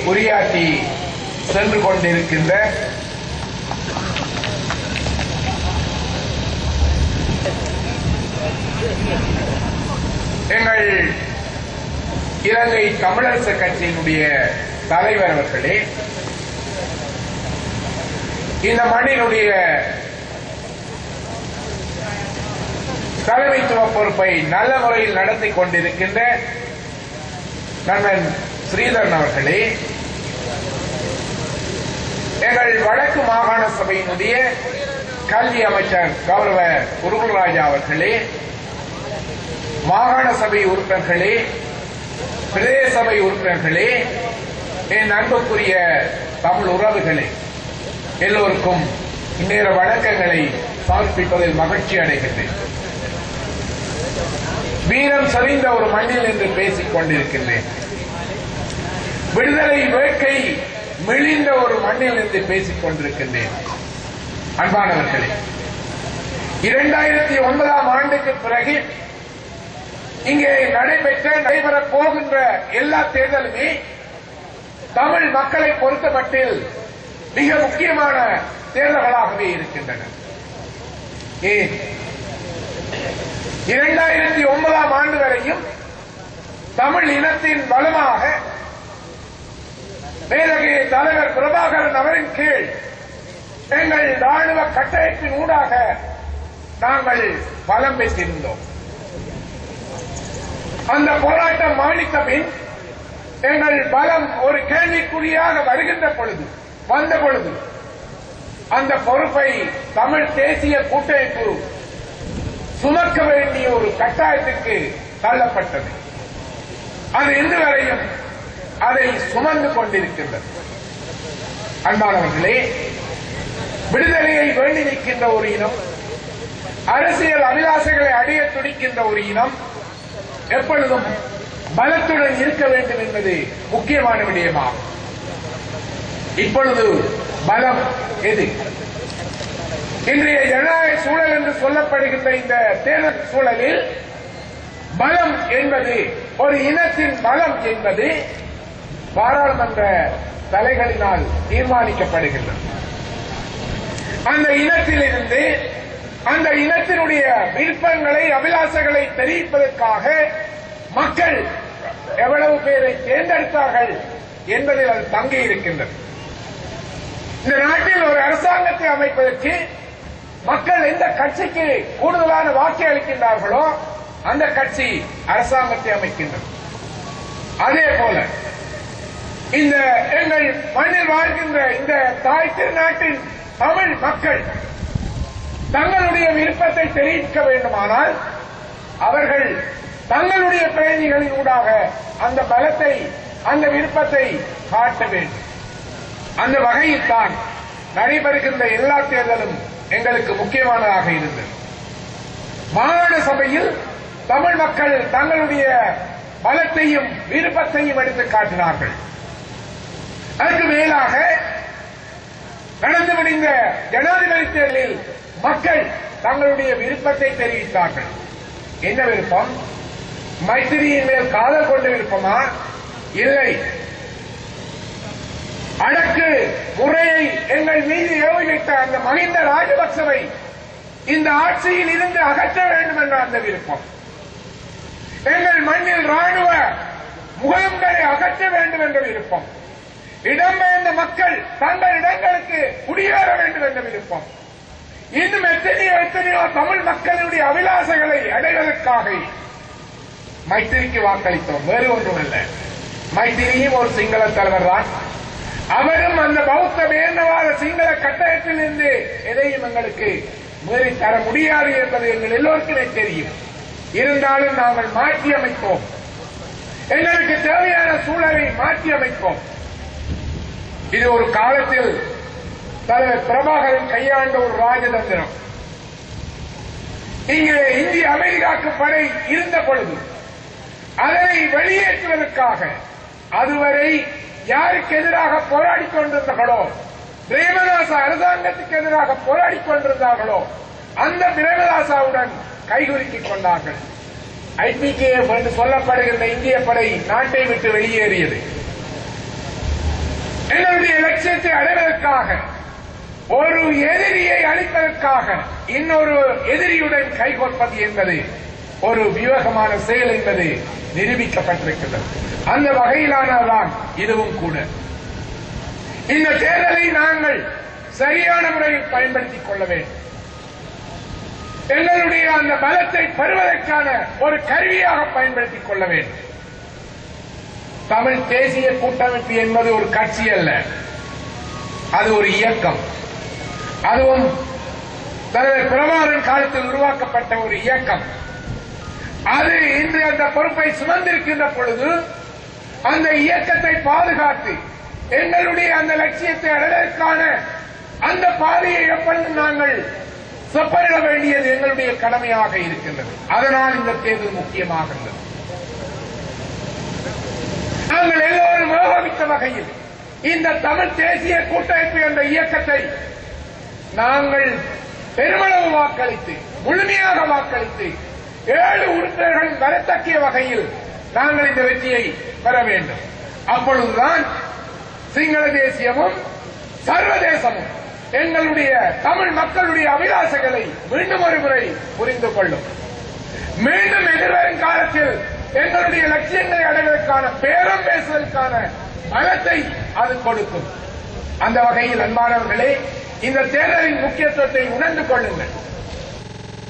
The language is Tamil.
உரையாற்றி சென்று கொண்டிருக்கின்ற எங்கள் இலங்கை தமிழரசு கட்சியினுடைய தலைவர் அவர்களே, இந்த மண்ணினுடைய தலைமைத்துவ பொறுப்பை நல்ல முறையில் நடத்தி கொண்டிருக்கின்ற நண்பன் ஸ்ரீதரன் அவர்களே, எங்கள் வடக்கு மாகாண சபையினுடைய கல்வி அமைச்சர் கௌரவ குருகுலராஜா அவர்களே, மாகாண சபை உறுப்பினர்களே, பிரதேச சபை உறுப்பினர்களே, என் அன்புக்குரிய தமிழ் உறவுகளே, எல்லோருக்கும் இந்நேர வணக்கங்களை சமர்ப்பிப்பதில் மகிழ்ச்சி அடைகின்றேன். வீரம் சரிந்த ஒரு மண்ணில் என்று பேசிக் கொண்டிருக்கின்றேன். விடுதலை வேட்கை மெலிந்த ஒரு மண்ணில் என்று பேசிக் கொண்டிருக்கின்றேன். அன்பானவர்களே, 2009ஆம் ஆண்டுக்கு பிறகு இங்கே நடைபெறப் போகின்ற எல்லா தேர்தலுமே தமிழ் மக்களை பொறுத்தமட்டில் மிக முக்கியமான தேர்தல்களாகவே இருக்கின்றன. ஏன் 2009ஆம் ஆண்டு வரையும் தமிழ் இனத்தின் பலமாக மேலகிரி தலைவர் பிரபாகரன் அவரின் கீழ் எங்கள் ராணுவ கட்டமைப்பின் ஊடாக நாங்கள் பலம் பெற்றிருந்தோம். அந்த போராட்டம் மாணித்த பின் எங்கள் பலம் ஒரு கேள்விக்குறியாக வந்த பொழுது அந்த பொறுப்பை தமிழ் தேசிய கூட்டமைப்பு சுமக்க வேண்டிய ஒரு கட்டாயத்துக்கு தள்ளப்பட்டது. அது இன்று வரையும் அதை சுமந்து கொண்டிருக்கின்றது. அன்பானவர்களே, விடுதலையை வேண்டி நிற்கின்ற ஒரு இனம், அரசியல் அபிலாசைகளை அடைய துடிக்கின்ற ஒரு இனம் எப்பொழுதும் பலத்துடன் இருக்க வேண்டும் என்பது முக்கியமான விடயமாகும். இப்பொழுது பலம் எது? இன்றைய ஜனநாயக சூழல் என்று சொல்லப்படுகின்ற இந்த தேர்தல் சூழலில் பலம் என்பது, ஒரு இனத்தின் பலம் என்பது பாராளுமன்ற தலைகளினால் தீர்மானிக்கப்படுகின்றது. அந்த இனத்திலிருந்து அந்த இனத்தினுடைய விருப்பங்களை அபிலாசைகளை தெரிவிப்பதற்காக மக்கள் எவ்வளவு பேரை தேர்ந்தெடுத்தார்கள் என்பதில் அது தங்கி இருக்கின்றது. இந்த நாட்டில் ஒரு அரசாங்கத்தை அமைப்பதற்கு மக்கள் எந்த கட்சிக்கு கூடுதலான வாக்கு அளிக்கின்றார்களோ அந்த கட்சி அரசாங்கத்தை அமைக்கின்றது. அதே போல இந்த எங்கள் மண்ணில் வாழ்கின்ற இந்த தாய் திருநாட்டின் தமிழ் மக்கள் தங்களுடைய விருப்பத்தை தெரிவிக்க வேண்டுமானால் அவர்கள் தங்களுடைய பிரதிநிதிகளின் ஊடாக அந்த பலத்தை, அந்த விருப்பத்தை காட்ட வேண்டும். அந்த வகையில் தான் நடைபெறுகின்ற எல்லா தேர்தலும் எங்களுக்கு முக்கியமானதாக இருந்தது. மாகாண சபையில் தமிழ் மக்கள் தங்களுடைய பலத்தையும் விருப்பத்தையும் எடுத்து காட்டினார்கள். அதற்கு மேலாக நடந்து முடிந்த ஜனாதிபதி தேர்தலில் மக்கள் தங்களுடைய விருப்பத்தை தெரிவித்தார்கள். என்ன விருப்பம்? மைத்திரியின் மேல் காதல் கொண்ட விருப்பமா? இல்லை, அடக்கு முறையை எங்கள் மீது ஏவிவிட்ட அந்த மஹிந்த ராஜபக்சவை இந்த ஆட்சியில் இருந்து அகற்ற வேண்டும் என்ற அந்த விருப்பம். எங்கள் மண்ணில் ராணுவ முகாம்களை அகற்ற வேண்டும் என்ற விருப்பம். இடம்பெயர்ந்த மக்கள் தங்கள் இடங்களுக்கு குடியேற வேண்டும் என்ற விருப்பம். இன்னும் எத்தனையோ தமிழ் மக்களுடைய அபிலாசைகளை அடைவதற்காக மைத்திரிக்கு வாக்களித்தோம். வேறு ஒன்றுமல்ல, மைத்திரியும் ஒரு சிங்கள தலைவர் தான். அவரும் அந்த பௌத்த பேர்ந்தவாத சிங்கள கட்டமைப்பில் இருந்து எதையும் எங்களுக்கு மீறி தர முடியாது என்பது எங்கள் எல்லோருக்குமே தெரியும். இருந்தாலும் நாங்கள் மாற்றி அமைப்போம். எங்களுக்கு தேவையான சூழலை மாற்றி அமைப்போம். இது ஒரு காலத்தில் தலைவர் பிரபாகரன் கையாண்ட ஒரு ராஜதந்திரம். இங்கே இந்திய அமெரிக்காக்கு படை இருந்த பொழுது அதனை வெளியேற்றுவதற்காக அதுவரை யாருக்கு எதிராக போராடிக் கொண்டிருந்தார்களோ, பிரேமதாசா அரசாங்கத்துக்கு எதிராக போராடிக் கொண்டிருந்தார்களோ அந்த பிரேமதாசாவுடன் கைகுலுக்கிக் கொண்டார்கள். IPKF என்று சொல்லப்படுகின்ற இந்திய படை நாட்டை விட்டு வெளியேறியது. எங்களுடைய லட்சியத்தை அடைவதற்காக, ஒரு எதிரியை அழிப்பதற்காக இன்னொரு எதிரியுடன் கைகோர்ப்பது என்பது ஒரு விவேகமான செயல் என்பது நிரூபிக்கப்பட்டிருக்கிறது. அந்த வகையிலானதான் இதுவும் கூட. இந்த தேர்தலை நாங்கள் சரியான முறையில் பயன்படுத்திக் கொள்ள வேண்டும். எங்களுடைய அந்த பலத்தை பெறுவதற்கான ஒரு கருவியாக பயன்படுத்திக் கொள்ள வேண்டும். தமிழ் தேசிய கூட்டமைப்பு என்பது ஒரு கட்சி அல்ல, அது ஒரு இயக்கம். அதுவும் தலைவர் பிரபாகரன் காலத்தில் உருவாக்கப்பட்ட ஒரு இயக்கம். அது இன்று அந்த பொறுப்பை சுமந்திருக்கின்ற பொழுது அந்த இயக்கத்தை பாதுகாத்து எங்களுடைய அந்த லட்சியத்தை அடைவதற்கான அந்த பாதையை எப்பொழுதும் நாங்கள் செப்பரிட வேண்டியது எங்களுடைய கடமையாக இருக்கின்றது. அதனால் இந்த தேர்தல் முக்கியமாக இருந்தது. நாங்கள் எல்லோரும் ஏகோபித்த வகையில் இந்த தமிழ் தேசிய கூட்டமைப்பு என்ற இயக்கத்தை நாங்கள் பெருமளவு வாக்களித்து, முழுமையாக வாக்களித்து, 7 உறுப்பினர்கள் வரத்தக்கிய வகையில் நாங்கள் இந்த வெற்றியை பெற வேண்டும். அப்பொழுதுதான் சிங்கள தேசியமும் சர்வதேசமும் எங்களுடைய தமிழ் மக்களுடைய அபிலாஷைகளை மீண்டும் ஒருமுறை புரிந்து கொள்ளும். மீண்டும் எதிர்வரும் காலத்தில் எங்களுடைய லட்சியங்களை அடைவதற்கான பேரம் பேசுவதற்கான பலத்தை அது கொடுக்கும். அந்த வகையில் அன்பானவர்களே, இந்த தேர்தலின் முக்கியத்துவத்தை உணர்ந்து கொள்ளுங்கள்.